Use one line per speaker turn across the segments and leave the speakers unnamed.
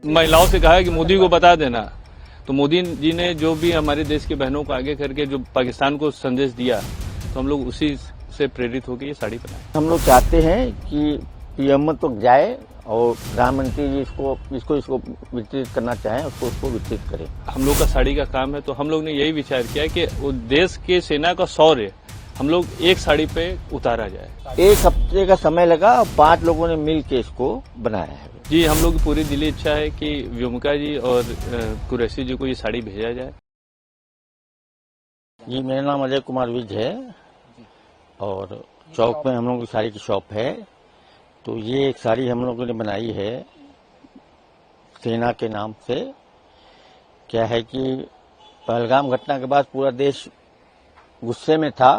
महिलाओं से कहा है कि मोदी को बता देना। तो मोदी जी ने जो भी हमारे देश की बहनों को आगे करके जो पाकिस्तान को संदेश दिया, तो हम लोग उसी से प्रेरित होकर ये साड़ी बनाए।
हम लोग चाहते हैं कि पीएम तक जाए और प्रधानमंत्री जी इसको वितरित करना चाहें, उसको वितरित करें।
हम लोग का साड़ी का काम है, तो हम लोग ने यही विचार किया कि वो देश के सेना का शौर्य हम लोग एक साड़ी पे उतारा जाए।
1 हफ्ते का समय लगा और 5 लोगों ने मिल के इसको बनाया है।
जी, हम लोग की पूरी दिली इच्छा है कि व्योमिका जी और कुरैशी जी को ये साड़ी भेजा जाए।
जी, मेरा नाम अजय कुमार विज है और चौक में हम लोग की साड़ी की शॉप है। तो ये एक साड़ी हम लोगों ने बनाई है सेना के नाम से। क्या है कि पहलगाम घटना के बाद पूरा देश गुस्से में था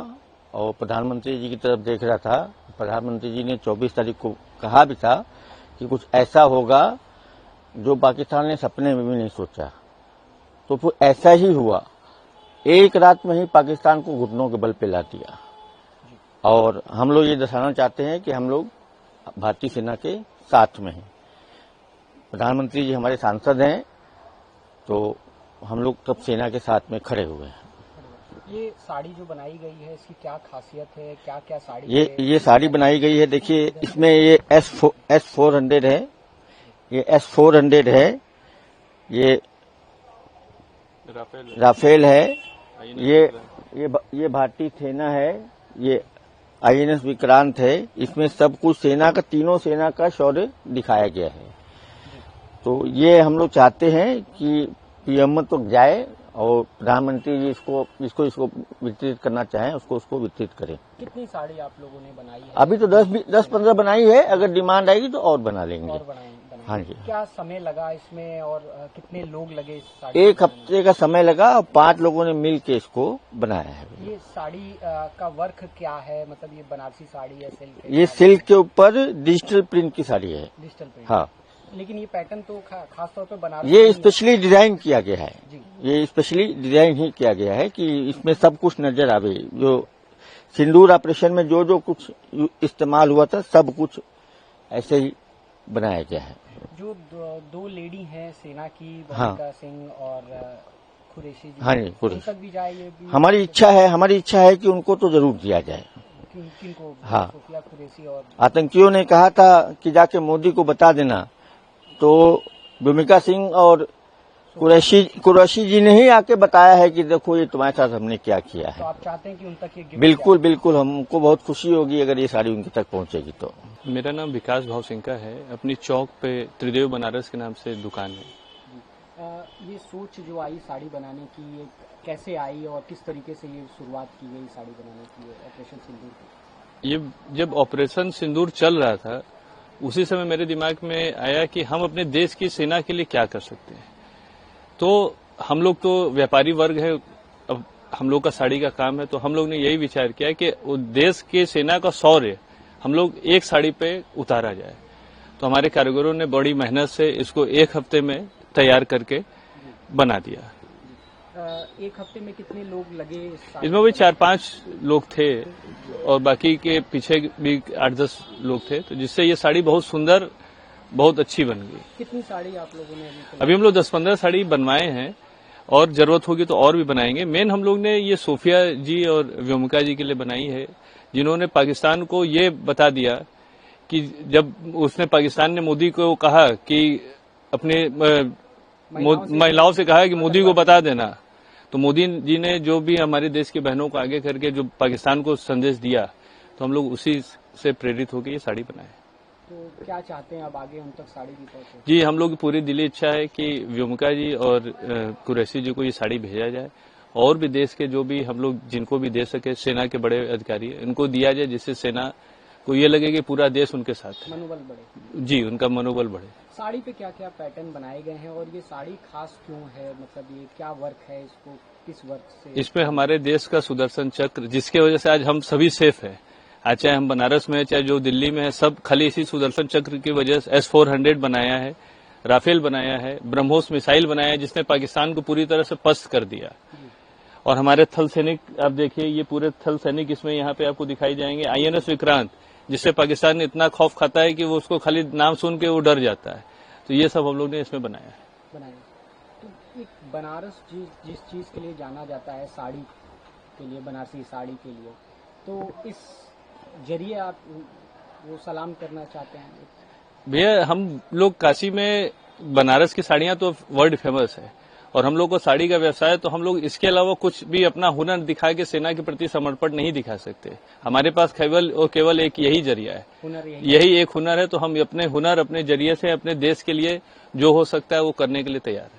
और प्रधानमंत्री जी की तरफ देख रहा था। प्रधानमंत्री जी ने 24 तारीख को कहा भी था कि कुछ ऐसा होगा जो पाकिस्तान ने सपने में भी नहीं सोचा। तो फिर ऐसा ही हुआ, एक रात में ही पाकिस्तान को घुटनों के बल पे ला दिया। और हम लोग ये दर्शाना चाहते हैं कि हम लोग भारतीय सेना के साथ में हैं। प्रधानमंत्री जी हमारे सांसद हैं, तो हम लोग सब सेना के साथ में खड़े हुए हैं।
ये साड़ी जो बनाई गई है, इसकी क्या खासियत है, क्या क्या साड़ी
ये साड़ी बनाई गई है, देखिए इसमें ये S400 है, ये S400 है, ये राफेल है, ये भारतीय सेना है, ये INS विक्रांत है। इसमें सब कुछ सेना का, तीनों सेना का शौर्य दिखाया गया है। तो ये हम लोग चाहते हैं कि पीएम तक जाए और प्रधानमंत्री जी इसको वितरित करना चाहें, उसको वितरित करें।
कितनी साड़ी आप लोगों ने बनाई है?
अभी तो 10-15 बनाई है, अगर डिमांड आएगी तो और बना लेंगे।
और बनाएंगे।
हाँ जी।
क्या समय लगा इसमें और कितने लोग लगे इस साड़ी?
1 हफ्ते का समय लगा और 5 लोगों ने मिल के इसको बनाया है।
ये साड़ी का वर्क क्या है, मतलब ये बनारसी साड़ी है, सिल्क?
ये सिल्क के ऊपर डिजिटल प्रिंट की साड़ी है।
Digital print?
हाँ।
लेकिन ये पैटर्न तो खास तौर पे बनारसी,
ये स्पेशली डिजाइन किया गया है।
जी।
ये स्पेशली डिजाइन ही किया गया है कि इसमें सब कुछ नजर आवे। जो सिंदूर ऑपरेशन में जो कुछ इस्तेमाल हुआ था, सब कुछ ऐसे ही बनाया गया है।
जो दो लेडी हैं सेना की,
हाँ।
व्योमिका सिंह और कुरैशी जी,
हाँ जी,
उन तक भी जाए ये भी?
हमारी इच्छा है कि उनको तो जरूर दिया जाए।
किनको?
हाँ।
सोफिया कुरैशी और
आतंकियों ने कहा था कि जाके मोदी को बता देना, तो व्योमिका सिंह और कुरैशी जी ने ही आके बताया है कि देखो ये तुम्हारे साथ हमने क्या किया है।
तो आप चाहते हैं कि उन तक ये गिफ्ट
बिल्कुल, हमको बहुत खुशी होगी अगर ये साड़ी उनके तक पहुंचेगी तो।
मेरा नाम विकास भाव सिंह का है। अपनी चौक पे त्रिदेव बनारस के नाम से दुकान है।
ये सोच जो आई साड़ी बनाने की, ये कैसे आई और किस तरीके से ये शुरुआत की गई साड़ी बनाने की, ऑपरेशन सिंदूर की?
ये जब ऑपरेशन सिंदूर चल रहा था, उसी समय मेरे दिमाग में आया कि हम अपने देश की सेना के लिए क्या कर सकते हैं। तो हम लोग तो व्यापारी वर्ग है, अब हम लोग का साड़ी का काम है, तो हम लोग ने यही विचार किया कि देश के सेना का शौर्य हम लोग एक साड़ी पे उतारा जाए। तो हमारे कारीगरों ने बड़ी मेहनत से इसको 1 हफ्ते में तैयार करके बना दिया।
1 हफ्ते में कितने लोग लगे?
इसमें भी 4-5 लोग थे और बाकी के पीछे भी 8-10 लोग थे, तो जिससे ये साड़ी बहुत सुंदर, बहुत अच्छी बन गई।
कितनी साड़ी आप लोगों ने
अभी हम लोग 10-15 साड़ी बनवाए हैं और जरूरत होगी तो और भी बनाएंगे। मेन हम लोग ने ये सोफिया जी और व्योमिका जी के लिए बनाई है, जिन्होंने पाकिस्तान को ये बता दिया कि जब पाकिस्तान ने मोदी को कहा कि अपने महिलाओं से कहा कि मोदी को बता देना, तो मोदी जी ने जो भी हमारे देश की बहनों को आगे करके जो पाकिस्तान को संदेश दिया, तो हम लोग उसी से प्रेरित होकर ये साड़ी बनाए।
तो क्या चाहते हैं अब आगे उन तक साड़ी भी पहुंचे?
जी, हम लोग की पूरी दिली इच्छा है कि व्योमिका जी और कुरैशी जी को ये साड़ी भेजा जाए और भी देश के जो भी हम लोग जिनको भी दे सके, सेना के बड़े अधिकारी, इनको दिया जाए, जिससे सेना को ये लगे कि पूरा देश उनके साथ है।
मनोबल बढ़े।
जी, उनका मनोबल बढ़े।
साड़ी पे क्या क्या पैटर्न बनाए गए हैं और ये साड़ी खास क्यों है, मतलब ये क्या वर्क है, इसको किस वर्क से?
इसमें हमारे देश का सुदर्शन चक्र, जिसके वजह से आज हम सभी सेफ हैं। आज चाहे हम बनारस में है, चाहे जो दिल्ली में है, सब खाली इसी सुदर्शन चक्र की वजह से S400 बनाया है, राफेल बनाया है, ब्रह्मोस मिसाइल बनाया है, जिसने पाकिस्तान को पूरी तरह से पस्त कर दिया। और हमारे थल सैनिक, आप देखिए ये पूरे थल सैनिक इसमें यहाँ पे आपको दिखाई जाएंगे। INS विक्रांत, जिससे पाकिस्तान ने इतना खौफ खाता है कि वो उसको खाली नाम सुन के वो डर जाता है। तो ये सब हम लोग ने इसमें बनाया है।
बनाए। तो एक बनारस जिस चीज के लिए जाना जाता है, साड़ी के लिए, बनारसी साड़ी के लिए, तो इस जरिए आप वो सलाम करना चाहते हैं?
भैया हम लोग काशी में बनारस की साड़ियां तो वर्ल्ड फेमस है और हम लोग को साड़ी का व्यवसाय है, तो हम लोग इसके अलावा कुछ भी अपना हुनर दिखा के सेना के प्रति समर्पण नहीं दिखा सकते। हमारे पास केवल एक यही जरिया है,
हुनर
यही एक हुनर है। तो हम अपने हुनर, अपने जरिए से अपने देश के लिए जो हो सकता है वो करने के लिए तैयार है।